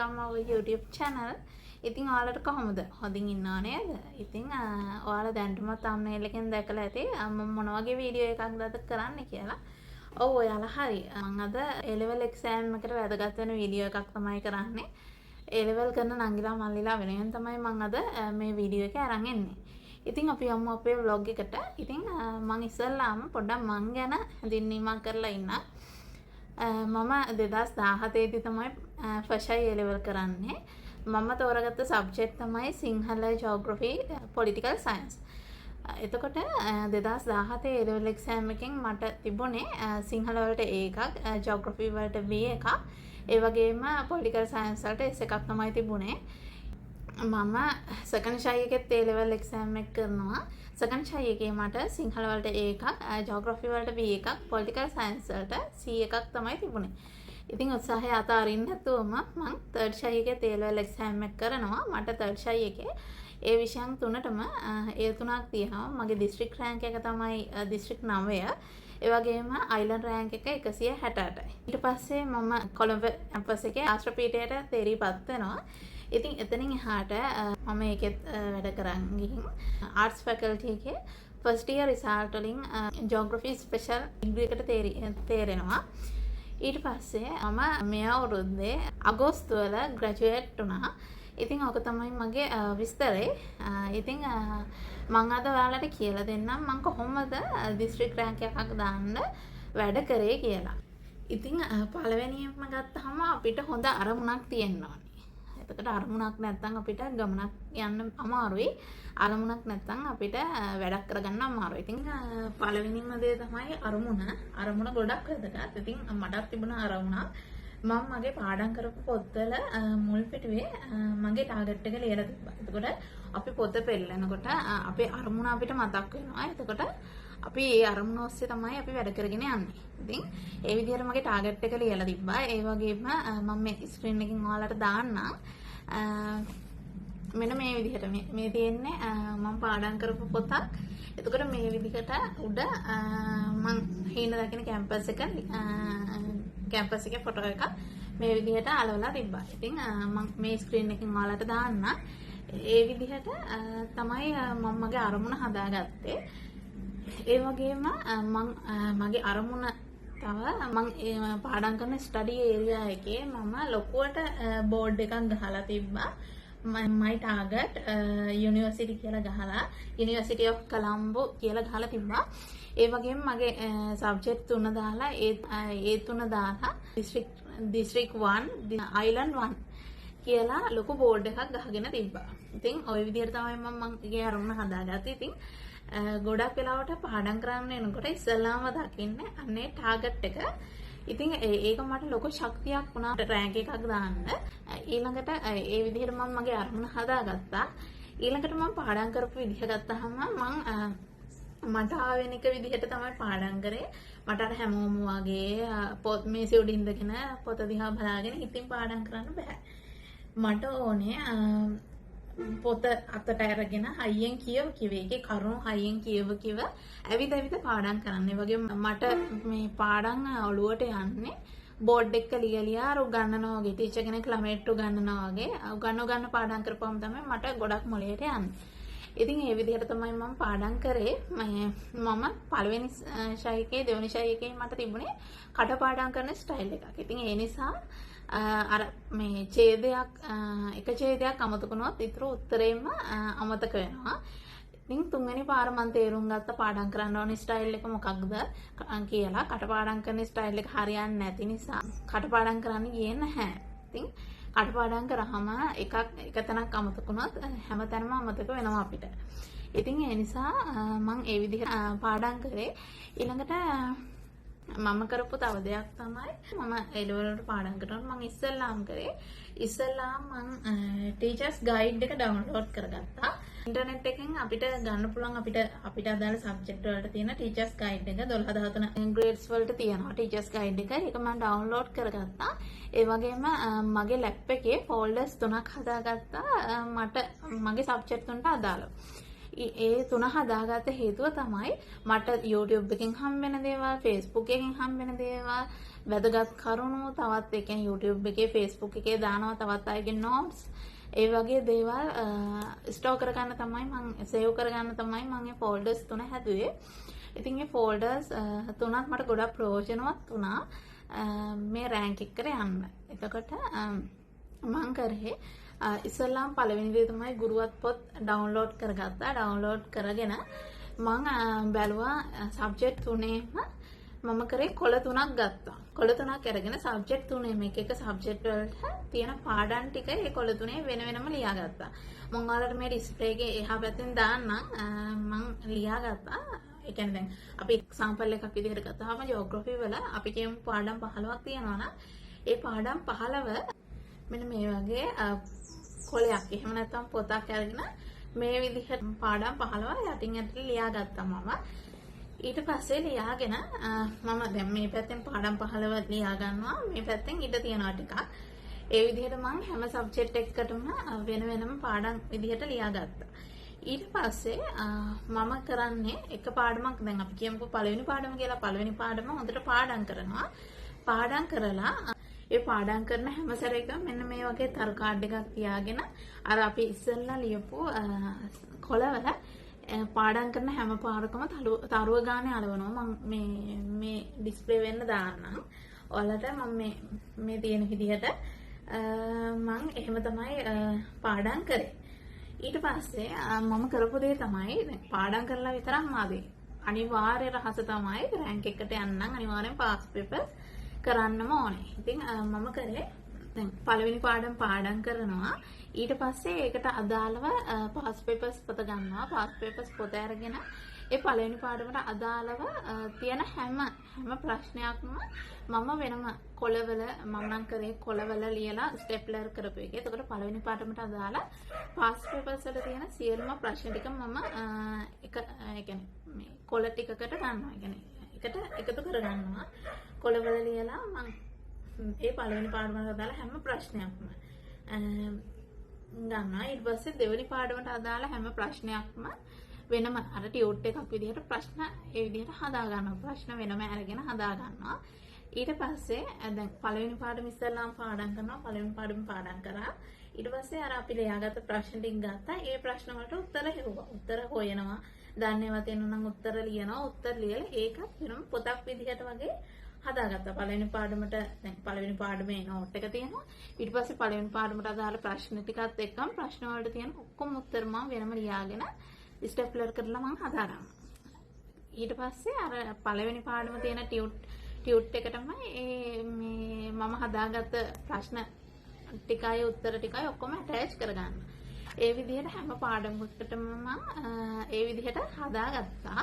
from our YouTube channel. ඉතින් ඔයාලට කොහොමද? හොඳින් ඉන්නව නේද? ඉතින් ඔයාලා දැන්ටම thumbnail එකෙන් දැකලා ඇති මම මොන වගේ වීඩියෝ එකක්ද අද කරන්න කියලා. ඔව් ඔයාලා හරි. මම අද A level exam එකට වැදගත් වෙන වීඩියෝ එකක් තමයි කරන්නේ. A level කරන නංගිලා මල්ලිලා වෙනුවෙන් තමයි මම අද මේ වීඩියෝ එක අරන් එන්නේ. ඉතින් අපි යමු අපේ vlog එකට. ඉතින් මම ඉස්සෙල්ලාම පොඩ්ඩක් මං ගැන හැඳින්වීමක් කරලා ඉන්න. මම 2017 දී තමයි first A level කරන්නේ. මම තෝරගත්ත සබ්ජෙක්ට් තමයි සිංහල ජියෝග්‍රෆි පොලිටිකල් සයන්ස්. එතකොට 2017 A level exam එකෙන් මට තිබුණේ සිංහල වලට A එකක්, ජියෝග්‍රෆි වලට B එකක්, ඒ වගේම පොලිටිකල් සයන්ස් වලට S එකක් තමයි තිබුණේ. මම සෙකන්ඩ් ෂයි එකෙත් A level exam එක කරනවා. සෙකන්ඩ් ෂයි එකේ මට සිංහල වලට A එකක්, ජියෝග්‍රෆි වලට B එකක්, පොලිටිකල් සයන්ස් වලට C එකක් තමයි තිබුණේ. ඉතින් උත්සාහය අතාරින්න නැතුවම මම තර්ඩ් ෂයි එකේ A level exam එක කරනවා. මට තර්ඩ් ෂයි එකේ ඒ විෂයන් තුනටම A තුනක් තියෙනවා. මගේ දිස්ත්‍රික් රෑන්ක් එක තමයි දිස්ත්‍රික් 9. ඒ වගේම අයිලන්ඩ් රෑන්ක් එක 168යි. ඊට පස්සේ මම කොළඹ කැම්පස් එකේ ආශ්‍රපීඨයට තේරීපත් වෙනවා. ඉතින් එතනින් එහාට මම ඒකෙත් වැඩ කරන් ගිහින් ආර්ට්ස් ෆැකල්ටි එකේ ෆස්ට් ඉයර් රිසල්ට් වලින් ජියෝග්‍රෆි ස්පෙෂල් ඩිග්‍රී එකට තේරෙනවා. ඊට පස්සේ මම මේ අවුරුද්දේ අගෝස්තු වල ග්‍රැජුවේට් වුණා. ඉතින් ඕක තමයි මගේ විස්තරේ. ඉතින් මම අද ඔයාලට කියලා දෙන්නම් මම කොහොමද දිස්ත්‍රික් රෑන්ක් එකක් දාන්න වැඩ කරේ කියලා. ඉතින් පළවෙනියෙන්ම ගත්තාම අපිට හොඳ අරමුණක් තියෙන්න ඕනේ. එතකොට අරමුණක් නැත්නම් අපිට ගමනක් යන්න අමාරුයි. අරමුණක් නැත්නම් අපිට වැඩක් කරගන්න අමාරුයි. ඉතින් පළවෙනිම දේ තමයි අරමුණ. අරමුණ ගොඩක් වැදගත්. ඉතින් මටත් තිබුණ අරමුණක් මම මගේ පාඩම් කරපු පොත්වල මුල් පිටුවේ මගේ ටාගට් එක ලියලා තිබ්බා. එතකොට අපි පොත පෙළනකොට අපේ අරමුණ අපිට මතක් වෙනවා. එතකොට අපි ඒ අරමුණ ඔස්සේ තමයි අපි වැඩ කරගෙන යන්නේ. ඉතින් ඒ විදිහට මගේ ටාගට් එක ලියලා තිබ්බා. ඒ වගේම මම මේ ස්ක්‍රීන් එකකින් ඔයාලට දාන්නම්. මෙන්න මේ විදිහට මේ තියෙන්නේ මම පාඩම් කරපු පොතක්. එතකොට මේ විදිහට උඩ මම හින දකින කැම්පස් එකේ ෆොටෝ එකක් මේ විදිහට අලවලා තිබ්බා. ඉතින් මම මේ ස්ක්‍රීන් එකකින් ඔයාලට දාන්න. ඒ විදිහට තමයි මම මගේ අරමුණ හදාගත්තේ. ඒ වගේම මගේ අරමුණ තව මම පාඩම් කරන ස්ටඩි ඒරියා එකේ මම ලොකුවට බෝඩ් එකක් ගහලා තිබ්බා. my target university කියලා ගහලා University of Colombo කියලා ගහලා තිබ්බා. ඒ වගේම මගේ සබ්ජෙක්ට් තුන දාලා ඒ තුන දාලා district 1 island 1 කියලා ලොකු බෝඩ් එකක් ගහගෙන තිබ්බා. ඉතින් ওই විදිහට තමයි මම මගේ අරමුණ හදාගත්තේ. ඉතින් ගොඩක් වෙලාවට පාඩම් කරන්න එනකොට ඉස්සෙල්ලාම දකින්නේ අන්නේ ටාගට් එක. ඉතින් ඒක මට ලොකු ශක්තියක් වුණා රෑන්ක් එකක් දාන්න. ඊළඟට ඒ විදිහට මම මගේ අරමුණ හදාගත්තා. ඊළඟට මම පාඩම් කරපු විදිහ ගත්තාම මට ආවෙන එක විදිහට තමයි පාඩම් කරේ. මට අර හැමෝම වගේ පොත් මේසෙ උඩ ඉඳගෙන පොත දිහා බලාගෙන ඉතින් පාඩම් කරන්න බෑ. මට ඕනේ පොත අතට අරගෙන හයියෙන් කියව ඒකේ කරුණු හයියෙන් කියව ඇවිද පාඩම් කරන්න. ඒ වගේ මට මේ පාඩම් ඔළුවට යන්නේ බෝඩ් එක ලියලා අර උගන්නනවා වගේ ටීචර් කෙනෙක් ළමයට උගන්නනවා වගේ උගන්න පාඩම් කරපුවම තමයි මට ගොඩක් මොළයට යන්නේ. ඉතින් ඒ විදිහට තමයි මම පාඩම් කරේ. මම පළවෙනි ෂයි එකේ දෙවෙනි ෂයි එකේ මට තිබුණේ කටපාඩම් කරන ස්ටයිල් එකක්. ඉතින් ඒ නිසා අර මේ එක ඡේදයක් අමතක වුණොත් ඊටු උත්තරේම අමතක වෙනවා. ඉතින් තුන්වෙනි පාර මම තේරුම් ගත්ත පාඩම් කරන්න ඕනේ ස්ටයිල් එක මොකක්ද කියලා. කටපාඩම් කරන ස්ටයිල් එක හරියන්නේ නැති නිසා කටපාඩම් කරන්න ගියේ නැහැ. ඉතින් කටපාඩම් කරාම එක තැනක් අමතක වුණොත් හැමතැනම අමතක වෙනවා අපිට. ඉතින් ඒ නිසා මම ඒ විදිහට පාඩම් කරේ. ඊළඟට මම කරපු තව දෙයක් තමයි මම A level වලට පාඩම් කරනකොට මම ඉස්සෙල්ලාම මම ටීචර්ස් ගයිඩ් එක ඩවුන්ලෝඩ් කරගත්තා. ඉන්ටර්නෙට් එකෙන් අපිට ගන්න පුළුවන් අපිට අදාළ සබ්ජෙක්ට් වලට තියෙන ටීචර්ස් ගයිඩ් එක 12 13 ග්‍රේඩ්ස් වලට තියෙනවා ටීචර්ස් ගයිඩ් එක. ඒක මම ඩවුන්ලෝඩ් කරගත්තා. ඒ වගේම මගේ ලැප් එකේ ෆෝල්ඩර්ස් 3ක් හදාගත්තා මට මගේ සබ්ජෙක්ට් වලට අදාළව. ඒ තුන හදාගත්ත හේතුව තමයි මට YouTube එකෙන් හම්බ වෙන දේවල්, Facebook එකෙන් හම්බ වෙන දේවල්, වැදගත් කරුණු, තවත් ඒ කියන්නේ YouTube එකේ, Facebook එකේ දානවා තවත් අයගේ notes. ඒ වගේ දේවල් ස්ටෝර් කරගන්න තමයි මම සේව් කරගන්න තමයි මම මේ ෆෝල්ඩර්ස් තුන හැදුවේ. ඉතින් මේ ෆෝල්ඩර්ස් තුනක් මට ගොඩක් ප්‍රයෝජනවත් වුණා මේ රෑන්ක් එකට යන්න. එතකොට මම කරේ ඉස්සල්ලාම පළවෙනි දේ තමයි ගුරුවත් පොත් ඩවුන්ලෝඩ් කරගත්තා. ඩවුන්ලෝඩ් කරගෙන මම බැලුවා සබ්ජෙක්ට් තුනේම මම කරේ කොළ තුනක් ගත්තා. කොළ තුනක් අරගෙන සබ්ජෙක්ට් තුනේම එක සබ්ජෙක්ට් වලට තියෙන පාඩම් ටික ඒ කොළ තුනේ වෙන වෙනම ලියාගත්තා. මම ඔයාලට මේ ඩිස්ප්ලේ එකේ එහා පැත්තෙන් දාන්නම්. මම ලියාගත්තා. ඒ කියන්නේ දැන් අපි එක්සැම්පල් එකක් විදිහට ගත්තාම ජියෝග්‍රැෆි වල අපි කියමු පාඩම් 15ක් තියෙනවා නම් ඒ පාඩම් 15 මෙන්න මේ වගේ කොලයක් එහෙම නැත්නම් පොතක් අරගෙන මේ විදිහට පාඩම් 15 යටින් යටට ලියාගත්තා මම. ඊට පස්සේ ලියාගෙන මම දැන් මේ පැත්තෙන් පාඩම් 15 ලියා ගන්නවා. මේ පැත්තෙන් ඊට තියනවා ටිකක්. ඒ විදිහට මම හැම සබ්ජෙක්ට් එකකටම වෙන වෙනම පාඩම් විදිහට ලියාගත්තා. ඊට පස්සේ මම කරන්නේ එක පාඩමක් දැන් අපි කියමුකෝ පළවෙනි පාඩම කියලා. පළවෙනි පාඩම හොඳට පාඩම් කරනවා. පාඩම් කරලා ඒ පාඩම් කරන හැම සැරේකම මෙන්න මේ වගේ තරු කාඩ් එකක් තියාගෙන අර අපි ඉස්සෙල්ලා ලියපු කොළවල පාඩම් කරන හැම පාරකම තරුව ගානේ අලවනවා. මම මේ ඩිස්ප්ලේ වෙන්න දාන්නම්. ඔයාලට මම මේ තියෙන විදිහට මම එහෙම තමයි පාඩම් කරේ. ඊට පස්සේ මම කරපු දේ තමයි පාඩම් කරලා විතරක් මාදේ. අනිවාර්ය රහස තමයි රෑන්ක් එකට යන්න අනිවාර්යෙන් පාස් පේපර්ස් කරන්නම ඕනේ. ඉතින් මම කරේ දැන් පළවෙනි පාඩම් කරනවා. ඊට පස්සේ ඒකට අදාළව පාස් පේපර්ස් පොත ගන්නවා. පාස් පේපර්ස් පොත අරගෙන ඒ පළවෙනි පාඩමට අදාළව තියෙන හැම ප්‍රශ්නයක්ම මම වෙනම කොළවල මම නම් කරේ කොළවල ලියලා ස්ටෙප්ලර් කරපු එක. එතකොට පළවෙනි පාඩමට අදාළ පාස් පේපර්ස් වල තියෙන සියලුම ප්‍රශ්න ටික මම ඒ කියන්නේ මේ කොළ ටිකකට ගන්නවා. ඒ කියන්නේ එකට එකතු කරගන්නවා. කොළවල ලියලා මම ඒ පළවෙනි පාඩමට අදාළ හැම ප්‍රශ්නයක්ම ගන්නවා. ඊට පස්සේ දෙවෙනි පාඩමට අදාළ හැම ප්‍රශ්නයක්ම වෙනම අර ටියුට් එකක් විදිහට ප්‍රශ්න ඒ විදිහට හදා ගන්නවා. ප්‍රශ්න වෙනම අරගෙන හදා ගන්නවා. ඊට පස්සේ දැන් පළවෙනි පාඩම ඉස්සෙල්ලාම පාඩම් කරනවා. පළවෙනි පාඩම පාඩම් කරා. ඊට පස්සේ අර අපි ලියාගත්ත ප්‍රශ්න ටික ගත්තා. ඒ ප්‍රශ්න වලට උත්තර හෙව්වා. උත්තර හොයනවා. දන්නේවා තියෙනවා නම් උත්තර ලියනවා. උත්තර ලියලා ඒක වෙනම පොතක් විදිහට වගේ හදාගත්තා. පළවෙනි පාඩමට දැන් පළවෙනි පාඩමේ නෝට් එක තියෙනවා. ඊට පස්සේ පළවෙනි පාඩමට අදාළ ප්‍රශ්න ටිකත් එක්කම ප්‍රශ්න වලට තියෙන ඔක්කොම උත්තර මම වෙනම ලියාගෙන ස්ටෙප්ලර් කරලා මම හදාගන්නවා. ඊට පස්සේ අර පළවෙනි පාඩම තියෙන ටියුට් එකටම මේ මම හදාගත්ත ප්‍රශ්න ටිකයි උත්තර ටිකයි ඔක්කොම ඇටච් කරගන්නවා. ඒ විදිහට හැම පාඩමකටම මම ඒ විදිහට හදාගත්තා.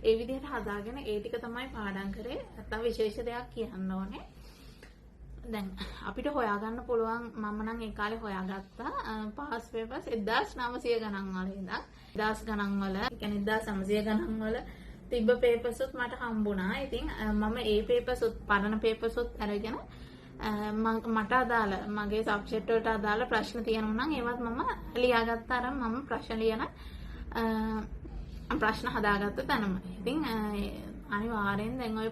ඒ විදිහට හදාගෙන ඒ ටික තමයි පාඩම් කරේ. නැත්නම් විශේෂ දෙයක් කියන්න ඕනේ. දැන් අපිට හොයාගන්න පුළුවන් මම නම් ඒ කාලේ හොයාගත්තා පාස් පේපර්ස් 1900 ගණන් වල ඉඳන් 1000 ගණන් වල, ඒ කියන්නේ 1900 ගණන් වල තිබ්බ පේපර්ස් උත් මට හම්බුණා. ඉතින් මම ඒ පේපර්ස් උත් පරණ පේපර්ස් උත් අරගෙන මට අදාළ මගේ සබ්ජෙක්ට් වලට අදාළ ප්‍රශ්න තියෙනවා නම් ඒවත් මම ලියාගත්තා. අර මම ප්‍රශ්න ලියන ප්‍රශ්න හදාගත්ත තැනම. ඉතින් අනිවාර්යෙන් දැන් ওই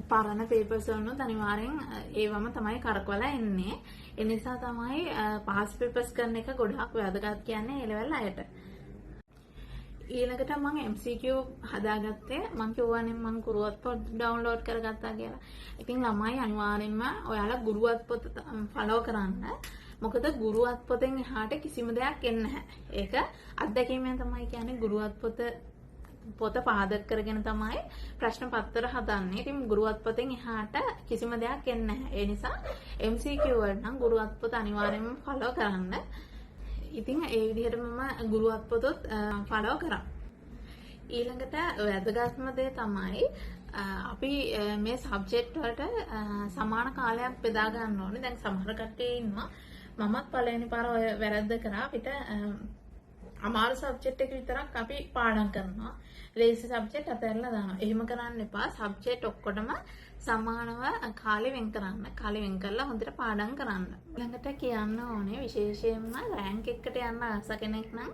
පරණ පේපර්ස් වලුත් අනිවාර්යෙන් ඒවම තමයි කරකවලා එන්නේ. ඒ නිසා තමයි පාස් පේපර්ස් කරන එක ගොඩක් වැදගත් කියන්නේ ඒ ලෙවල් අයට. ඊළඟට මම MCQ හදාගත්තේ. මම කියවනේ මම ගුරුවත් පොත් ඩවුන්ලෝඩ් කරගත්තා කියලා. ඉතින් ළමයි අනිවාර්යෙන්ම ඔයාලා ගුරුවත් පොත ෆලෝ කරන්න. මොකද ගුරුවත් පොතෙන් එහාට කිසිම දෙයක් එන්නේ නැහැ. ඒක අත්දැකීමෙන් තමයි කියන්නේ. ගුරුවත් පොත පාදක කරගෙන තමයි ප්‍රශ්න පත්‍ර හදන්නේ. ඉතින් ගුරුවත් පොතෙන් එහාට කිසිම දෙයක් එන්නේ නැහැ. ඒ නිසා MCQ වල නම් ගුරුවත් පොත අනිවාර්යයෙන්ම ෆලෝ කරන්න. ඉතින් ඒ විදිහට මම ගුරුවත් පොතත් ෆලෝ කරා. ඊළඟට වැදගත්ම දේ තමයි අපි මේ සබ්ජෙක්ට් වලට සමාන කාලයක් බෙදා ගන්න ඕනේ. දැන් සමහර කට්ටිය ඉන්නවා මමත් පළවෙනි පාර ඔය වැරද්ද කරා. අපිට අමාරු සබ්ජෙක්ට් එක විතරක් අපි පාඩම් කරනවා. ලේසි සබ්ජෙක්ට් අතහැරලා දානවා. එහෙම කරන්න එපා. සබ්ජෙක්ට් ඔක්කොටම සමානව කාලෙ වෙන් කරන්න. කාලෙ වෙන් කරලා හොඳට පාඩම් කරන්න. ළඟට කියන්න ඕනේ විශේෂයෙන්ම රෑන්ක් එකට යන්න ආස කෙනෙක් නම්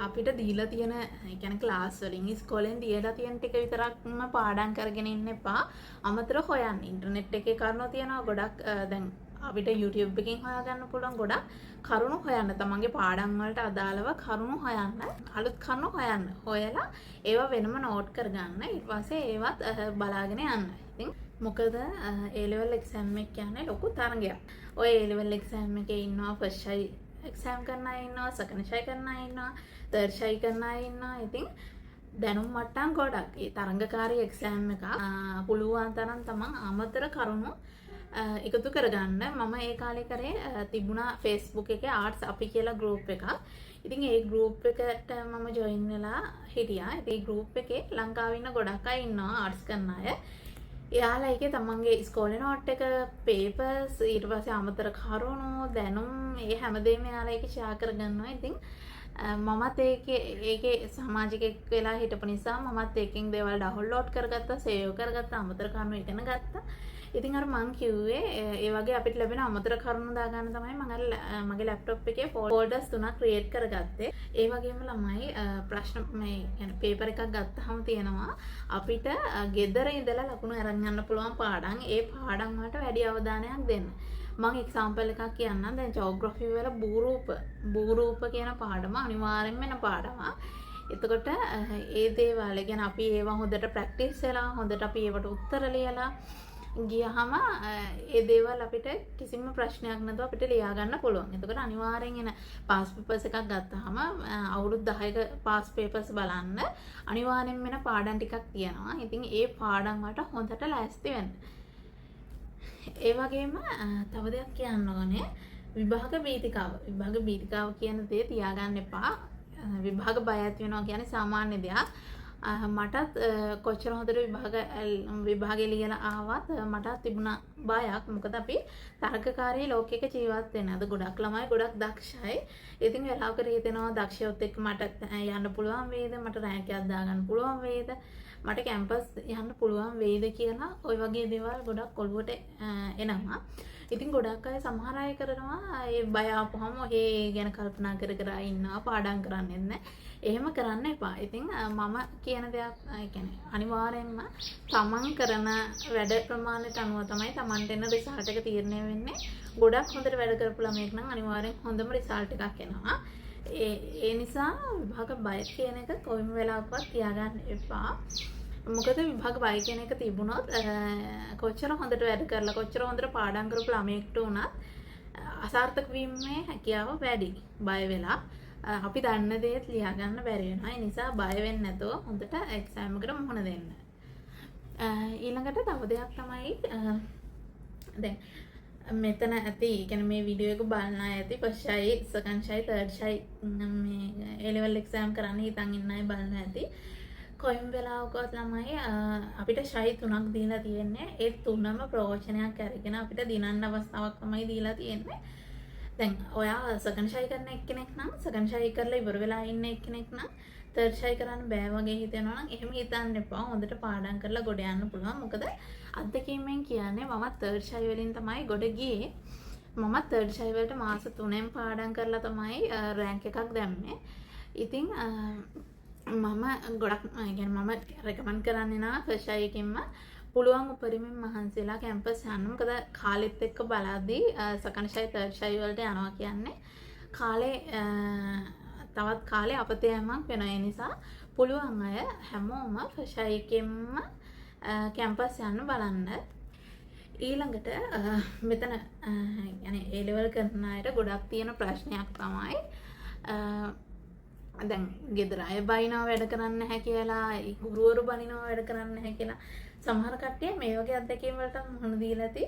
අපිට දීලා තියෙන ඒ කියන්නේ ක්ලාස් වලින් ඉස්කෝලෙන් දීලා තියෙන ටික විතරක්ම පාඩම් කරගෙන ඉන්න එපා. අමතර හොයන්න. ඉන්ටර්නෙට් එකේ කරුණු තියෙනවා ගොඩක් දැන් අපිට YouTube එකෙන් හොයාගන්න පුළුවන් ගොඩක් කරුණු හොයන්න. තමන්ගේ පාඩම් වලට අදාළව කරුණු හොයන්න. අලුත් කරුණු හොයන්න. හොයලා ඒවා වෙනම නෝට් කරගන්න. ඊට පස්සේ ඒවත් බලාගෙන යන්න. ඉතින් මොකද A level exam එක කියන්නේ ලොකු තරගයක්. ඔය A level exam එකේ ඉන්නවා first shy exam කරන අය ඉන්නවා, second shy කරන අය ඉන්නවා, third shy කරන අය ඉන්නවා. ඉතින් දැනුම් මට්ටම් ගොඩක්. ඒ තරඟකාරී එක්සෑම් එක පුළුවන් තරම් තමන් අමතර කරුණු එකතු කරගන්න. මම ඒ කාලේ කරේ තිබුණා Facebook එකේ ආර්ට්ස් අපි කියලා ගෲප් එකක්. ඉතින් ඒ ගෲප් එකට මම ජොයින් වෙලා හිටියා. ඒ ගෲප් එකේ ලංකාවේ ඉන්න ගොඩක් අය ඉන්නවා ආර්ට්ස් කරන අය. එයාලා ඒකේ තමන්ගේ ඉස්කෝලේ නෝට් එක, පේපර්ස්, ඊට පස්සේ අමතර කරුණු, දැනුම් මේ හැමදේම එයාලා ඒකේ ෂෙයා කරගන්නවා. ඉතින් මමත් ඒකේ සමාජිකෙක් වෙලා හිටපු නිසා මමත් ඒකෙන් දේවල් ඩවුන්ලෝඩ් කරගත්තා, සේව් කරගත්තා, අමතර කරුණු ඉගෙන ගත්තා. ඉතින් අර මං කිව්වේ ඒ වගේ අපිට ලැබෙන අමතර කරුණු දාගන්න තමයි මම මගේ ලැප්ටොප් එකේ ෆෝල්ඩර්ස් 3ක් ක්‍රියේට් කරගත්තේ. ඒ වගේම ළමයි ප්‍රශ්න මේ يعني පේපර් එකක් ගත්තාම තියෙනවා අපිට ගෙදර ඉඳලා ලකුණු අරන් යන්න පුළුවන් පාඩම්. ඒ පාඩම් වලට වැඩි අවධානයක් දෙන්න. මම එක්සැම්පල් එකක් කියන්නම්. දැන් ජෝග්‍රෆි වල භූරූප කියන පාඩම අනිවාර්යෙන්ම වෙන පාඩමක්. එතකොට ඒ දේවල් ගැන අපි ඒවා හොඳට ප්‍රැක්ටිස් වෙලා හොඳට අපි ඒවට උත්තර ලියලා ගියහම ඒ දේවල් අපිට කිසිම ප්‍රශ්නයක් නැතුව අපිට ලියා ගන්න පුළුවන්. එතකොට අනිවාර්යෙන් එන පාස් පේපර්ස් එකක් ගත්තාම අවුරුදු 10ක පාස් පේපර්ස් බලන්න අනිවාර්යෙන් වෙන පාඩම් ටිකක් තියෙනවා. ඉතින් ඒ පාඩම් වලට හොඳට ලෑස්ති වෙන්න. ඒ වගේම තව දෙයක් කියන්න ඕනේ විභාග වේදිකාව. විභාග වේදිකාව කියන දේ තියාගන්න එපා. විභාග බය ඇති වෙනවා කියන්නේ සාමාන්‍ය දෙයක්. මටත් කොච්චර හොඳට විභාගේ ලියලා ආවත් මටත් තිබුණා බයක්. මොකද අපි තර්කකාරී ලෝකයක ජීවත් වෙන්නේ. අද ගොඩක් ළමයි ගොඩක් දක්ෂයි. ඉතින් වෙලාවකට හිතෙනවා දක්ෂයොත් එක්ක මට යන්න පුළුවන් වේද? මට රෑන්ක් එකක් දාගන්න පුළුවන් වේද? මට කැම්පස් යන්න පුළුවන් වේද කියලා ওই වගේ දේවල් ගොඩක් ඔළුවට එනවා. ඉතින් ගොඩක් අය සමහර අය කරනවා ඒ බය ආපුවම ඒ ගැන කල්පනා කර කර ඉන්නවා පාඩම් කරන්නේ නැහැ. එහෙම කරන්න එපා. ඉතින් මම කියන දෙයක් කියන්නේ අනිවාර්යෙන්ම තමන් කරන වැඩ ප්‍රමාණයට අනුව තමයි තමන්ට එන රිසල්ට් එක තීරණය වෙන්නේ. ගොඩක් හොඳට වැඩ කරපු ළමයෙක් නම් අනිවාර්යෙන් හොඳම රිසල්ට් එකක් එනවා. ඒ නිසා විභාග බය කියන එක කොයිම වෙලාවකවත් තියාගන්න එපා. මොකද විභාග බය කියන එක තිබුණොත් කොච්චර හොඳට වැඩ කරලා කොච්චර හොඳට පාඩම් කරපු ළමයෙක්ට උනත් අසාර්ථක වීමේ හැකියාව වැඩි. බය වෙලා අපි දන්න දේත් ලියා ගන්න බැරි වෙනවා. ඒ නිසා බය වෙන්නේ නැතුව හොඳට එක්සෑම් එකට මුහුණ දෙන්න. ඊළඟට තව දෙයක් තමයි දැන් මෙතන ඇති කියන්නේ මේ වීඩියෝ එක බලන අය ඇති first shy, second shy, third shy මේ A level exam කරන්න හිතන් ඉන්න අය බලන ඇති. කොයිම් වෙලාවකවත් ළමයි අපිට shy 3ක් දීලා තියෙන්නේ. ඒ තුනම ප්‍රයෝජනයක් අරගෙන අපිට දිනන්න අවස්ථාවක් තමයි දීලා තියෙන්නේ. දැන් ඔයා second shy කරන එක්කෙනෙක් නම් second shy කරලා ඉවර වෙලා ඉන්න එක්කෙනෙක් නම් third shy කරන්න බෑ වගේ හිතෙනවා නම් එහෙම හිතන්න එපා. හොඳට පාඩම් කරලා ගොඩ යන්න පුළුවන්. මොකද අත්දැකීමෙන් කියන්නේ මම third shy වලින් තමයි ගොඩ ගියේ. මම third shy වලට මාස 3ෙන් පාඩම් කරලා තමයි රෑන්ක් එකක් දැම්මේ. ඉතින් මම ගොඩක් يعني මම රෙකමන්ඩ් කරන්නේ නා first shy එකෙන්ම පුළුවන් උපරිමයෙන් මහන්සිලා කැම්පස් යන්න. මොකද කාලෙත් එක්ක බලද්දී second shy third shy වලට යනවා කියන්නේ කාලේ තවත් කාලේ අපතේ යමක් වෙනවා. ඒ නිසා පුළුවන් අය හැමෝම first shy එකෙන්ම කැම්පස් යන්න බලන්න. ඊළඟට මෙතන يعني A level කරන අයට ගොඩක් තියෙන ප්‍රශ්නයක් තමයි දැන් ගෙදර අය බයිනවා වැඩ කරන්න නැහැ කියලා, ගුරුවරු බනිනවා වැඩ කරන්න නැහැ කියලා. සමහර කට්ටිය මේ වගේ අත්දැකීම් වලට මුහුණ දීලා ඇති.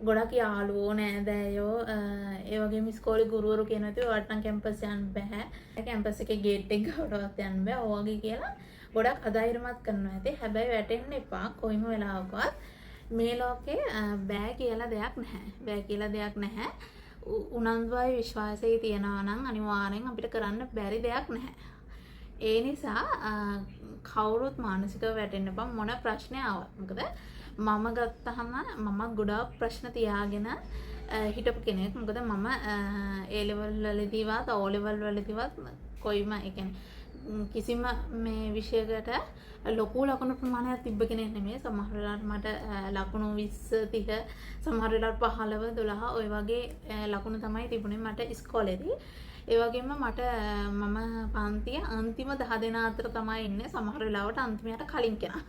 ගොඩක් යාළුවෝ නෑදෑයෝ ඒ වගේම ඉස්කෝලේ ගුරුවරු කියනවා ඇති ඔයාලට නම් කැම්පස් යන්න බෑ. කැම්පස් එකේ ගේට් එක ගාවටවත් යන්න බෑ. ඔය වගේ කියලා ගොඩක් අධෛර්යමත් කරනවා ඇති. හැබැයි වැටෙන්න එපා. කොයිම වෙලාවකවත් මේ ලෝකේ බෑ කියලා දෙයක් නැහැ. බෑ කියලා දෙයක් නැහැ. උනන්දුවයි විශ්වාසය තියනවා නම් අනිවාර්යෙන් අපිට කරන්න බැරි දෙයක් නැහැ. ඒ නිසා කවුරුත් මානසිකව වැටෙන්න එපා මොන ප්‍රශ්නයක් ආවත්. මොකද මම ගත්තහම මම ගොඩාක් ප්‍රශ්න තියාගෙන හිටපු කෙනෙක්. මොකද මම A level වලදීවත් O level වලදීවත් කොයිම ඒ කියන්නේ කිසිම මේ විෂයකට ලොකු ලකුණු ප්‍රමාණයක් තිබ්බ කෙනෙක් නෙමෙයි. සමහර වෙලාවට මට ලකුණු 20 30 සමහර වෙලාවට 15 12 ඔය වගේ ලකුණු තමයි තිබුණේ මට ඉස්කෝලේදී. ඒ වගේම මම පන්තිය අන්තිම 10 දෙනා අතර තමයි ඉන්නේ. සමහර වෙලාවට අන්තිමයට කලින් කෙනා.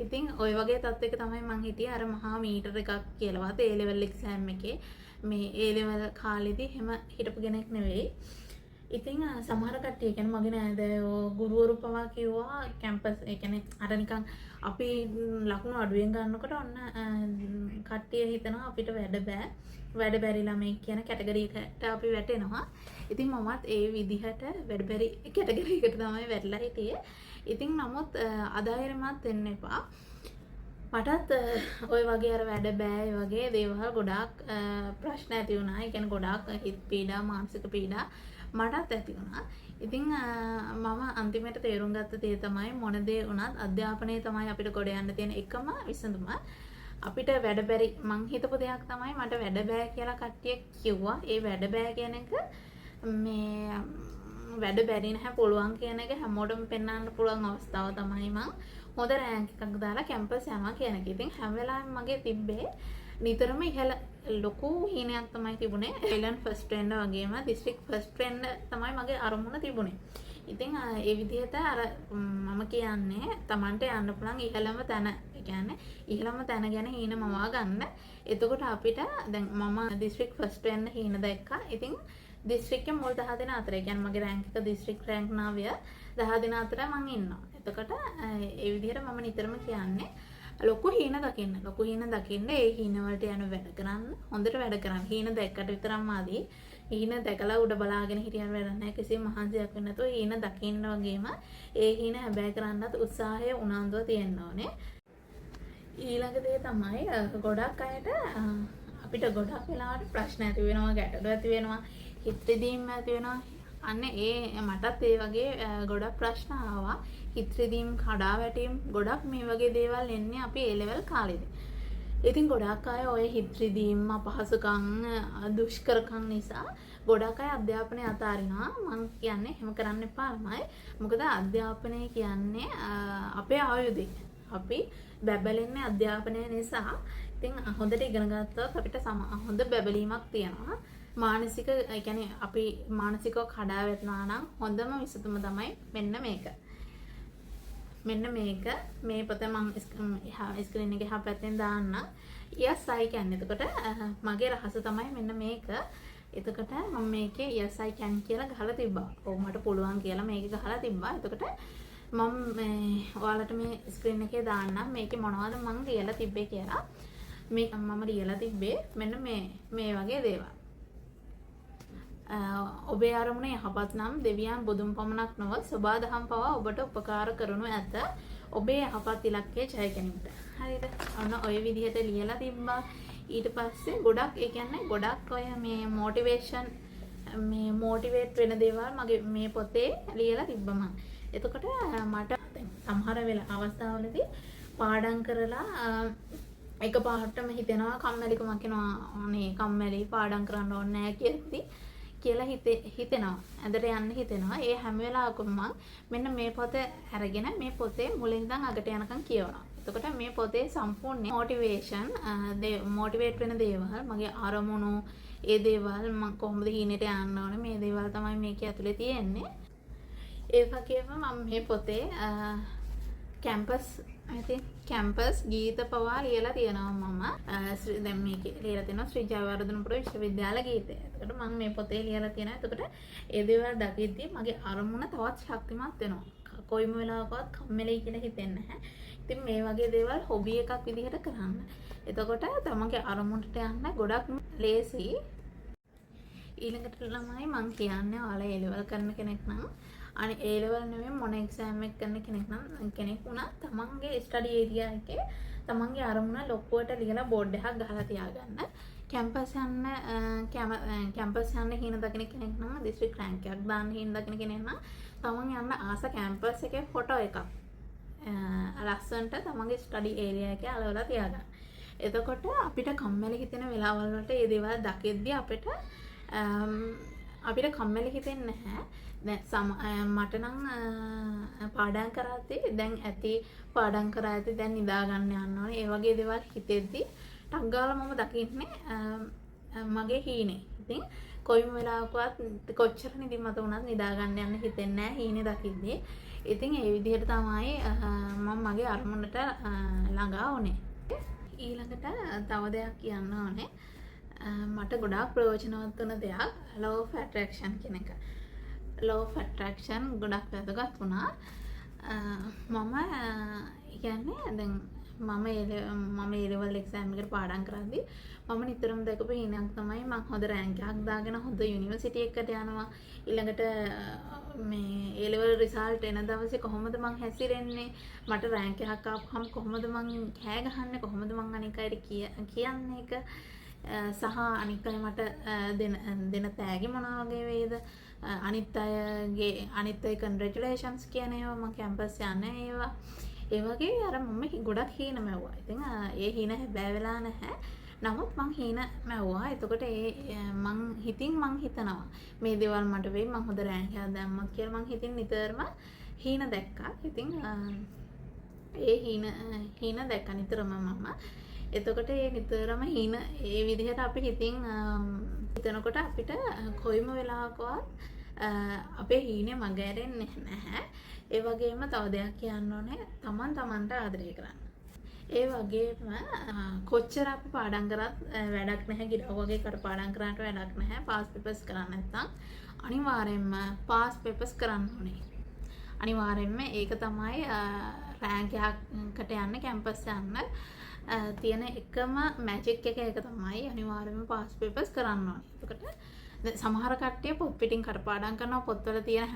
ඉතින් ওই වගේ තත්ත්වයක තමයි මං හිටියේ. අර මහා මීටර එකක් කියලාවත් A level exam එකේ මේ A level කාලෙදී හැම හිටපු කෙනෙක් නෙවෙයි. ඉතින් සමහර කට්ටිය කියන්නේ මගේ නෑදෑයෝ ගුරුවරු පවා කිව්වා කැම්පස් ඒ කියන්නේ අර නිකන් අපි ලකුණු අඩුවෙන් ගන්නකොට ඔන්න කට්ටිය හිතනවා අපිට වැඩ බැරි ළමයි කියන කැටගරි එකට අපි වැටෙනවා. ඉතින් මමත් ඒ විදිහට වැඩ බැරි කැටගරි එකට තමයි වැටලා හිටියේ. ඉතින් නමුත් අදායරමත් වෙන්න එපා. මටත් ওই වගේ අර වැඩ බෑ ඒ වගේ දේවල් ගොඩාක් ප්‍රශ්න ඇති වුණා. ඒ කියන්නේ ගොඩාක් හිත පීඩා මානසික පීඩා මටත් ඇති වුණා. ඉතින් මම අන්තිමට තේරුම් ගත්ත දේ තමයි මොන දේ වුණත් අධ්‍යාපනය තමයි අපිට ගොඩ යන්න තියෙන එකම විසඳුම. අපිට වැඩ බැරි මං හිතපු දෙයක් තමයි මට වැඩ බෑ කියලා කට්ටිය කිව්වා. ඒ වැඩ බෑ කියන එක මේ වැඩ බැරි නැහැ පුළුවන් කියන එක හැමෝටම පෙන්වන්න පුළුවන් අවස්ථාව තමයි මං හොඳ රෑන්ක් එකක් දාලා කැම්පස් යනවා කියන එක. ඉතින් හැම වෙලාවෙම මගේ තිබ්බේ නිතරම ඉහළ ලොකු හීනයක් තමයි තිබුණේ. එලන් ෆස්ට් වෙන්න වගේම දිස්ත්‍රික් ෆස්ට් වෙන්න තමයි මගේ අරමුණ තිබුණේ. ඉතින් ඒ විදිහට අර මම කියන්නේ Tamante යන්න පුළුවන් ඉහළම තැන. ඒ කියන්නේ ඉහළම තැන ගැන හීන මවා ගන්න. එතකොට අපිට දැන් මම දිස්ත්‍රික් ෆස්ට් වෙන්න හීන දැක්කා. ඉතින් දිස්ත්‍රික්කේ මුල් 10 දෙනා අතර. ඒ කියන්නේ මගේ රෑන්ක් එක දිස්ත්‍රික් රෑන්ක් 9 10 දෙනා අතර මං ඉන්නවා. එතකොට ඒ විදිහට මම නිතරම කියන්නේ ලොකු හීන දකින්න. ලොකු හීන දකින්න ඒ හීන වලට යන වැඩ කරන්න. හොඳට වැඩ කරන්න. හීන දැක්කට විතරක්ම ආදී. හීන දැකලා උඩ බලාගෙන හිටියන වැඩ නැහැ. කිසිම මහන්සියක් වෙන්නේ නැතුව හීන දකින්න වගේම ඒ හීන හැබැයි කරන්නත් උත්සාහය උනන්දුව තියෙන්න ඕනේ. ඊළඟ දේ තමයි ගොඩක් අයට අපිට ගොඩක් වෙලාවට ප්‍රශ්න ඇති වෙනවා, ගැටලු ඇති වෙනවා, හිත රිදීම් ඇති වෙනවා. අන්න ඒ මටත් ඒ වගේ ගොඩක් ප්‍රශ්න ආවා. හිත රිදීම්, කඩා වැටීම් ගොඩක් මේ වගේ දේවල් එන්නේ අපි A level කාලේදී. ඉතින් ගොඩක් අය ඔය හිත රිදීම්, අපහසුකම්, දුෂ්කරකම් නිසා ගොඩක් අය අධ්‍යාපනය අතාරිනවා. මම කියන්නේ එහෙම කරන්න එපාමයි. මොකද අධ්‍යාපනය කියන්නේ අපේ ආයුධය. අපි බැබලෙන්නේ අධ්‍යාපනය නිසා. ඉතින් හොඳට ඉගෙන ගත්තොත් අපිට හොඳ බැබලීමක් තියෙනවා. මානසික ඒ කියන්නේ අපි මානසිකව කඩා වැටෙනවා නම් හොඳම විසඳුම තමයි මෙන්න මේක. මේ පොත මම ස්ක්‍රීන් එකේ එහා පැත්තෙන් දාන්න. yes I can. එතකොට මගේ රහස තමයි මෙන්න මේක. එතකොට මම මේකේ yes I can කියලා ගහලා තිබ්බා. ඔව් මට පුළුවන් කියලා මේක ගහලා තිබ්බා. එතකොට මම ඔයාලට මේ ස්ක්‍රීන් එකේ දාන්නම් මේකේ මොනවද මම ලියලා තිබ්බේ කියලා. මේක මම ලියලා තිබ්බේ මෙන්න මේ වගේ දේවල්. ඔබේ අරමුණ යහපත් නම් දෙවියන් බුදුන් පමණක් නොව සබා දහම් පවා ඔබට උපකාර කරනු ඇත. ඔබේ යහපත් ඉලක්කය ජය ගැනීමට. හරිද? ඔන්න ඔය විදිහට ලියලා තිබ්බා. ඊට පස්සේ ගොඩක් ඒ කියන්නේ ගොඩක් ඔය මේ මොටිවේට් වෙන දේවල් මගේ මේ පොතේ ලියලා තිබ්බා මම. එතකොට මට සමහර වෙලාව අවස්ථාවලදී පාඩම් කරලා එක පාටම හිතෙනවා කම්මැලිකමක් එනවා. අනේ කම්මැලි පාඩම් කරන්න ඕනේ නැහැ කියලා හිතෙනවා. ඇඳට යන්න හිතෙනවා. ඒ හැම වෙලාවකම මම මෙන්න මේ පොත අරගෙන මේ පොතේ මුලින් ඉඳන් අගට යනකම් කියවනවා. එතකොට මේ පොතේ සම්පූර්ණ මොටිවේට් වෙන දේවල්, මගේ අරමුණු, ඒ දේවල් මම කොහොමද හීනෙට යන්න ඕනේ, මේ දේවල් තමයි මේකේ ඇතුලේ තියෙන්නේ. ඒ වගේම මම මේ පොතේ කැම්පස් ගීත පවා ලියලා තියෙනවා මම. දැන් මේකේ ලියලා තියෙනවා ශ්‍රී ජයවර්ධනපුර විශ්වවිද්‍යාල ගීතය. එතකොට මම මේ පොතේ ලියලා තියෙනවා. එතකොට ඒ දේවල් දකිද්දී මගේ අරමුණ තවත් ශක්තිමත් වෙනවා. කොයිම වෙලාවකවත් කම්මැලි කියලා හිතෙන්නේ නැහැ. ඉතින් මේ වගේ දේවල් හොබි එකක් විදිහට කරන්න. එතකොට තමන්ගේ අරමුණට යන්න ගොඩක් ලේසි. ඊළඟට ළමයි මම කියන්නේ ඔයාලා A level කරන කෙනෙක් නම් අනේ A level නෙමෙයි මොන එක්සෑම් එක කරන කෙනෙක් වුණා තමන්ගේ ස්ටඩි ඒරියා එකේ තමන්ගේ අරමුණ ලොකුවට ලියලා බෝඩ් එකක් ගහලා තියාගන්න. කැම්පස් යන්න කැම්පස් යන්න හින දකින කෙනෙක් නම් දිස්ත්‍රික් රෑන්ක් එකක් දාන්න හින දකින කෙනෙක් නම් තමන් යන්න ආස කැම්පස් එකේ ෆොටෝ එකක් ලස්සනට තමන්ගේ ස්ටඩි ඒරියා එකේ අලවලා තියාගන්න. එතකොට අපිට කම්මැලි හිතෙන වෙලාවල් වලට මේ දේවල් දකිද්දී අපිට කම්මැලි හිතෙන්නේ නැහැ. දැන් මට නම් පාඩම් කරද්දී දැන් ඇති පාඩම් කරා ඇති දැන් නිදා ගන්න යන්න ඕනේ. ඒ වගේ දේවල් හිතෙද්දී ටක් ගාලා මම දකින්නේ මගේ හීනේ. ඉතින් කොයිම වෙලාවකවත් කොච්චර නිදිමත වුණත් නිදා ගන්න යන්න හිතෙන්නේ නැහැ හීනේ දකිද්දී. ඉතින් ඒ විදිහට තමයි මම මගේ අරමුණට ළඟා වුනේ. ඊළඟට තව දෙයක් කියන්න ඕනේ. මට ගොඩාක් ප්‍රයෝජනවත් වුණ දෙයක් law of attraction කියන එක. law of attraction ගොඩක් වැදගත් වුණා. මම කියන්නේ දැන් මම A level exam එකට පාඩම් කරද්දී මම නිතරම දැකපු හිණක් තමයි මම හොඳ රෑන්ක් එකක් දාගෙන හොඳ යුනිවර්සිටි එකකට යනවා. ඊළඟට මේ A level result එන දවසේ කොහොමද මං හැසිරෙන්නේ? මට රෑන්ක් එකක් ආපුවම කොහොමද මං කෑ ගහන්නේ? කොහොමද මං අනික් අයට කියන්නේ එක? සහ අනික් අය මට දෙන තෑගි මොනවා වගේ වේද? අනිත් අය congratulations කියන ඒවා මම කැම්පස් යන්නේ ඒවා. ඒ වගේ අර මම ගොඩක් හීන මැව්වා. ඉතින් ඒ හීන හැබෑ වෙලා නැහැ. නමුත් මං හීන මැව්වා. එතකොට මං හිතනවා මේ දේවල් මට වෙයි මං හොඳ රෑන්ක් එකක් දැම්මොත් කියලා මං හිතින් නිතරම හීන දැක්කා. ඉතින් ඒ හීන දැක්ක නිතරම මම. එතකොට ඒ නිතරම හීන ඒ විදිහට අපි හිතනකොට අපිට කොයිම වෙලාවකවත් අපේ හීනේ මගහැරෙන්නේ නැහැ. ඒ වගේම තව දෙයක් කියන්න ඕනේ තමන්ට ආදරය කරන්න. ඒ වගේම කොච්චර අපි පාඩම් කරත් වැඩක් නැහැ. ගිරව වගේ කර පාඩම් කරාට වැඩක් නැහැ. පාස් පේපර්ස් කරන්න නැත්නම් අනිවාර්යෙන්ම පාස් පේපර්ස් කරන්න ඕනේ. අනිවාර්යෙන්ම ඒක තමයි රෑන්ක් එකකට යන්න කැම්පස් යන්න තියෙන එකම මැජික් එක ඒක තමයි. අනිවාර්යෙන්ම පාස් පේපර්ස් කරන්න ඕනේ. එතකොට සමහර කට්ටිය පොත් පිටින් කටපාඩම් කරනවා. පොත්වල තියෙන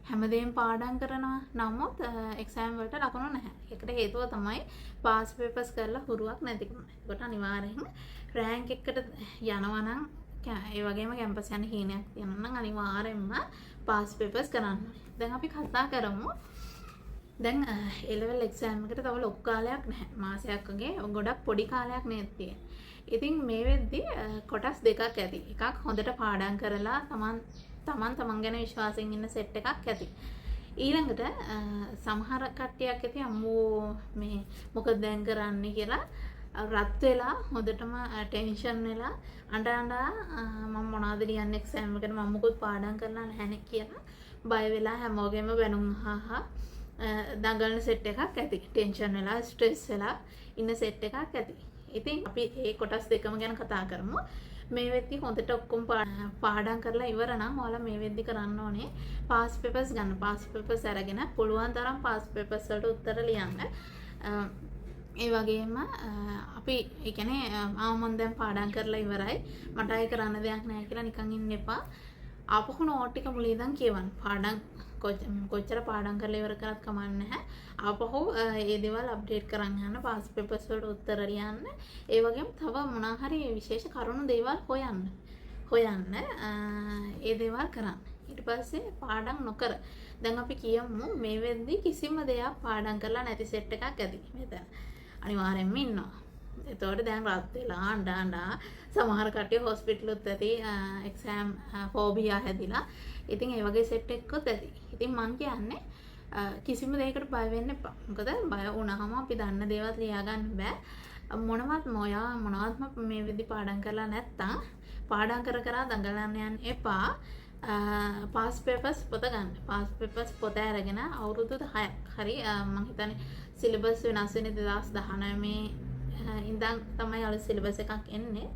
හැමදේම පාඩම් කරනවා. නමුත් එක්සෑම් වලට ලකුණු නැහැ. ඒකට හේතුව තමයි පාස් පේපර්ස් කරලා හුරුවක් නැතිකම. ඒකට අනිවාර්යෙන් රෑන්ක් එකකට යනවා නම් ඒ වගේම කැම්පස් යන හීනයක් තියෙනවා නම් අනිවාර්යෙන්ම පාස් පේපර්ස් කරන්න ඕනේ. දැන් අපි කතා කරමු. දැන් A level exam එකට තව ලොකු කාලයක් නැහැ. මාසයක් වගේ ගොඩක් පොඩි කාලයක් නේද තියෙන්නේ. ඉතින් මේ වෙද්දී කොටස් දෙකක් ඇති. එකක් හොඳට පාඩම් කරලා තමන් ගැන විශ්වාසයෙන් ඉන්න සෙට් එකක් ඇති. ඊළඟට සමහර කට්ටියක් ඇති අම්මෝ මේ මොකද දැන් කරන්නේ කියලා රත් වෙලා හොඳටම ටෙන්ෂන් වෙලා අඬ මම මොනවද ලියන්නේ එක්සෑම් එකට මම මොකද පාඩම් කරලා නැහැ කියලා බය වෙලා හැමෝගෙම බැනුම් අහා දඟලන සෙට් එකක් ඇති. ටෙන්ෂන් වෙලා ස්ට්‍රෙස් වෙලා ඉන්න සෙට් එකක් ඇති. ඉතින් අපි මේ කොටස් දෙකම ගැන කතා කරමු. මේ වෙද්දි හොඳට ඔක්කොම පාඩම් කරලා ඉවර නම් ඔයාලා මේ වෙද්දි කරන්න ඕනේ පාස් පේපර්ස් ගන්න. පාස් පේපර්ස් අරගෙන පුළුවන් තරම් පාස් පේපර්ස් වලට උත්තර ලියන්න. ඒ වගේම අපි ඒ කියන්නේ මම දැන් පාඩම් කරලා ඉවරයි. මට ආයෙ කරන්න දෙයක් නැහැ කියලා නිකන් ඉන්න එපා. ආපහු නෝට් ටික මුලින් ඉඳන් කියවන්න. පාඩම් කොච්චර පාඩම් කරලා ඉවර කරත් කමක් නැහැ. ආපහු ඒ දේවල් අප්ඩේට් කරන් යන්න. පාස් පේපර්ස් වලට උත්තර ලියන්න. ඒ වගේම තව මොනවා හරි විශේෂ කරුණු දේවල් හොයන්න. ඒ දේවල් කරන්න. ඊට පස්සේ පාඩම් නොකර දැන් අපි කියමු මේ වෙද්දි කිසිම දෙයක් පාඩම් කරලා නැති සෙට් එකක් ඇති. මෙතන අනිවාර්යෙන්ම ඉන්නවා. එතකොට දැන් රත් වෙලා අඬා සමහර කට්ටිය හොස්පිටලුත් ඇති එක්සෑම් ෆෝබියා හැදිලා. ඉතින් ඒ වගේ සෙට් එකකුත් ඇති. ඉතින් මං කියන්නේ කිසිම දෙයකට බය වෙන්න එපා. මොකද බය වුණාම අපි දන්න දේවල් ලියා ගන්න බෑ. මොනවත්ම මේ විදි පාඩම් කරලා නැත්තම් පාඩම් කර දඟලන්න යන්න එපා. පාස් පේපර්ස් පොත ගන්න. පාස් පේපර්ස් පොත අරගෙන අවුරුදු 10ක් හරි මං හිතන්නේ සිලබස් වෙනස් වෙන්නේ 2019 ඉඳන් තමයි අලුත් සිලබස් එකක් එන්නේ.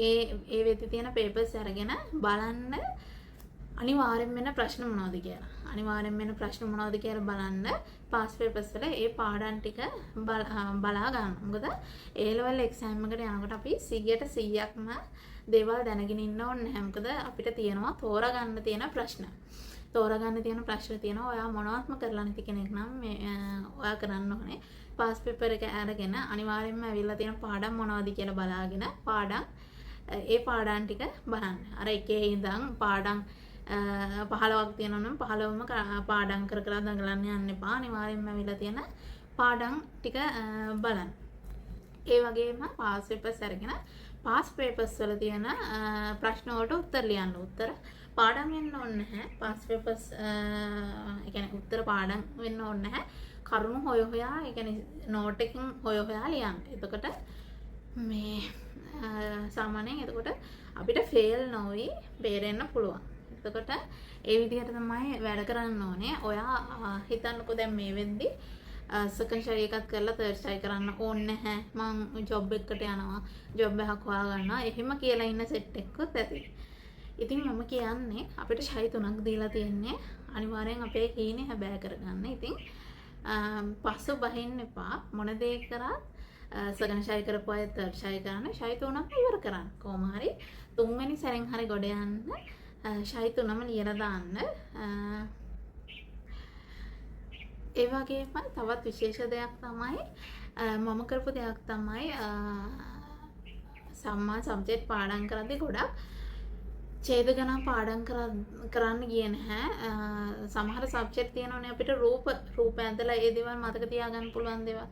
ඒ වෙද්දි තියෙන පේපර්ස් අරගෙන බලන්න අනිවාර්යෙන් වෙන ප්‍රශ්න මොනවද කියලා. අනිවාර්යෙන් වෙන ප්‍රශ්න මොනවද කියලා බලන්න පාස් පේපර්ස් වල ඒ පාඩම් ටික බලා ගන්න. මොකද A level exam එකට යනකොට අපි 100%ක්ම දේවල් දැනගෙන ඉන්න ඕනේ නැහැ. මොකද අපිට තියෙනවා තෝරා ගන්න තියෙන ප්‍රශ්න. තෝරගන්න තියෙන ප්‍රශ්න තියෙනවා. ඔයා මොනවත්ම කරලා නැති කෙනෙක් නම් මේ ඔයා කරන්න ඕනේ පාස් පේපර් එක අරගෙන අනිවාර්යෙන්ම ඇවිල්ලා තියෙන පාඩම් මොනවද කියලා බලාගෙන ඒ පාඩම් ටික බලන්න. අර එකේ ඉඳන් පාඩම් 15ක් තියෙනවා නම් 15ම පාඩම් කර කර දඟලන්න යන්න එපා. අනිවාර්යෙන්ම ඇවිල්ලා තියෙන පාඩම් ටික බලන්න. ඒ වගේම පාස් පේපර්ස් අරගෙන පාස් පේපර්ස් වල තියෙන ප්‍රශ්න වලට උත්තර ලියන්න. උත්තර පාඩම් වෙන්න ඕනේ නැහැ. පාස් පේපර්ස් ඒ කියන්නේ උත්තර පාඩම් වෙන්න ඕනේ නැහැ. කරුණු හොයා ඒ කියන්නේ නෝට් එකකින් හොයා ලියන්න. එතකොට මේ සාමාන්‍යයෙන් එතකොට අපිට ෆේල් නොවි බේරෙන්න පුළුවන්. එතකොට ඒ විදිහට තමයි වැඩ කරන්න ඕනේ. ඔයා හිතන්නකෝ දැන් මේ වෙද්දි සෙකන්ඩ් ෂයි එකක් කරලා තර්ඩ් ෂයි කරන්න ඕනේ නැහැ. මං ජොබ් එකකට යනවා. ජොබ් එකක් හොයා ගන්නවා. එහෙම කියලා ඉන්න සෙට් එකකුත් ඇති. ඉතින් මම කියන්නේ අපිට ෂයි 3ක් දීලා තියෙන්නේ. අනිවාර්යෙන් අපේ කීනේ හැබෑ කරගන්න. ඉතින් පස්සු බහින්න එපා. මොන දේ කරත් සෙකන්ඩ් ෂයි කරපු අය තර්ඩ් ෂයි කරන්න. ෂයි 3ක් ඉවර කරන්න. කොහොම හරි තුන්වෙනි සැරෙන් හරි ගොඩ යන්න ෂයි 3ම ලියලා දාන්න. ඒ වගේම තවත් විශේෂ දෙයක් තමයි මම කරපු දෙයක් තමයි සම්මා සබ්ජෙක්ට් පාඩම් කරද්දී ගොඩක් ඡේද ගණන් පාඩම් කරන්න ගියේ නැහැ. සමහර සබ්ජෙක්ට් තියෙනවනේ අපිට රූප ඇඳලා ඒ දේවල් මතක තියාගන්න පුළුවන් දේවල්.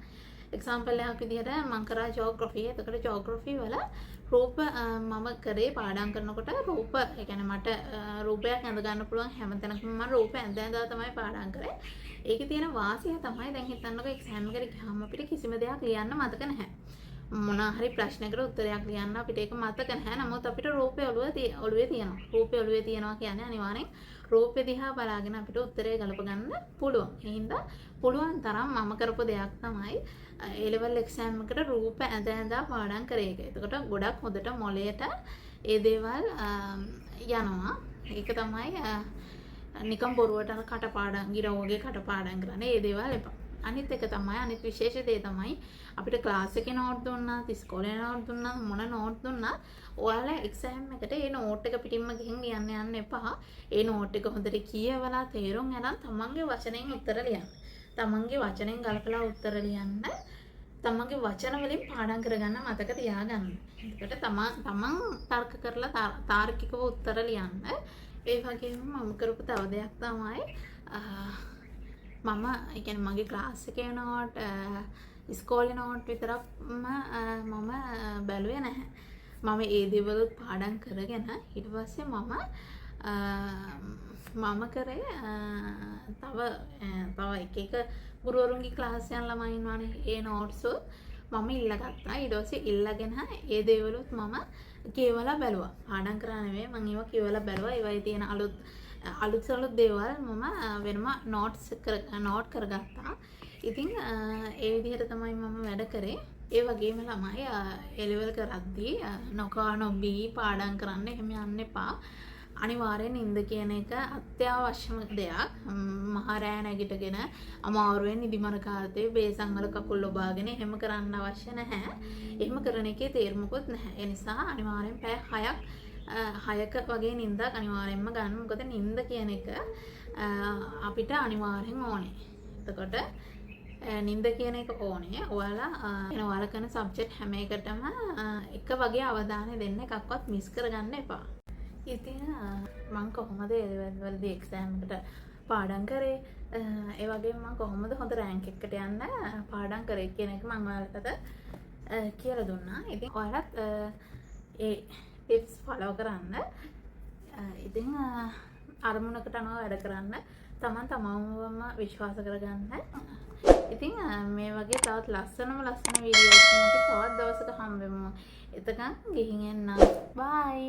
එක්සැම්පල් එකක් විදිහට මම කරා ජියෝග්‍රැෆි. එතකොට ජියෝග්‍රැෆි වල රූප මම කරේ පාඩම් කරනකොට රූප ඒ කියන්නේ මට රූපයක් ඇඳ ගන්න පුළුවන් හැමතැනකම මම රූප ඇඳලා තමයි පාඩම් කරේ. ඒකේ තියෙන වාසිය තමයි දැන් හිතන්නකෝ එක්සෑම් එකට ගියාම අපිට කිසිම දෙයක් ලියන්න මතක නැහැ. මොන හරි ප්‍රශ්නයකට උත්තරයක් ලියන්න අපිට ඒක මතක නැහැ. නමුත් අපිට රූපේ ඔළුවේ තියෙනවා. රූපේ ඔළුවේ තියෙනවා කියන්නේ අනිවාර්යෙන් රූපේ දිහා බලාගෙන අපිට උත්තරය ගලප ගන්න පුළුවන්. ඒ හින්දා පුළුවන් තරම් මම කරපු දෙයක් තමයි A level exam එකට රූප ඇඳලා පාඩම් කරේ එක. එතකොට ගොඩක් හොඳට මොළයට ඒ දේවල් යනවා. ඒක තමයි නිකම් බොරුවට කටපාඩම් ගිරවගේ කටපාඩම් කරන්නේ. ඒ දේවල් එපා. අනිත් එක තමයි අනිත් විශේෂ දේ තමයි අපිට ක්ලාස් එකේ නෝට් දුන්නා, ඉස්කෝලේ නෝට් දුන්නා, මොන නෝට් දුන්නා ඔයාලා එක්සෑම් එකට ඒ නෝට් එක පිටින්ම ගිහින් ලියන්න යන්න එපා. ඒ නෝට් එක හොඳට කියවලා තේරුම් අරන් තමන්ගේ වචනෙන් උත්තර ලියන්න. තමන්ගේ වචනෙන් ගලපලා උත්තර ලියන්න. තමන්ගේ වචන වලින් පාඩම් කරගන්න මතක තියාගන්න. එතකොට තමන් තර්ක කරලා තාර්කිකව උත්තර ලියන්න. ඒ වගේම මම කරපු තව දෙයක් තමයි මම ඒ කියන්නේ මගේ ක්ලාස් එකේ නෝට් ඉස්කෝලේ නෝට් විතරක්ම මම බැලුවේ නැහැ. මම ඒ දේවල් පාඩම් කරගෙන ඊට පස්සේ මම කරේ තව එක එක ගුරුවරුන්ගේ ක්ලාස් යන ළමයි ඉන්නවනේ ඒ නෝට්ස් මම ඉල්ලගත්තා. ඊට පස්සේ ඉල්ලගෙන ඒ දේවලුත් මම කියවලා බැලුවා. පාඩම් කරා නෙවෙයි මම ඒවා කියවලා බැලුවා. ඒවයි තියෙන අලුත් දේවල් මම වෙනම නෝට් කරගත්තා. ඉතින් ඒ විදිහට තමයි මම වැඩ කරේ. ඒ වගේම ළමයි A level කරද්දී නොකා නොබී පාඩම් කරන්න එහෙම යන්න එපා. අනිවාර්යෙන් නිින්ද කියන එක අත්‍යවශ්‍යම දෙයක්. මහරෑ නැගිටගෙන අමාරුවෙන් නිදිමර කාලේ බේසන් වල කකුල් ඔබාගෙන එහෙම කරන්න අවශ්‍ය නැහැ. එහෙම කරන එකේ තේරුමකුත් නැහැ. ඒ නිසා අනිවාර්යෙන් පැය 6ක වගේ නිින්දක් අනිවාර්යෙන්ම ගන්න. මොකද නිින්ද කියන එක අපිට අනිවාර්යෙන් ඕනේ. එතකොට නිින්ද කියන එක ඕනේ. ඔයාලා කරන සබ්ජෙක්ට් හැම එකටම එක වගේ අවධානය දෙන්න එකක්වත් මිස් කරගන්න එපා. ඉතින් මම කොහොමද වලදී එක්සෑම් එකට පාඩම් කරේ ඒ වගේම මම කොහොමද හොඳ රෑන්ක් එකකට යන්න පාඩම් කරේ කියන එක මම ඔයාලට කියලා දුන්නා. ඉතින් ඔයාලත් ඒ ටිප්ස් ෆලෝ කරන්න. ඉතින් අරමුණකට අනුව වැඩ කරන්න. තමන්වම විශ්වාස කරගන්න. ඉතින් මේ වගේ තවත් ලස්සන වීඩියෝ එකකින් අපි තවත් දවසක හම්බෙමු. එතකන් ගිහින් එන්න. බයි.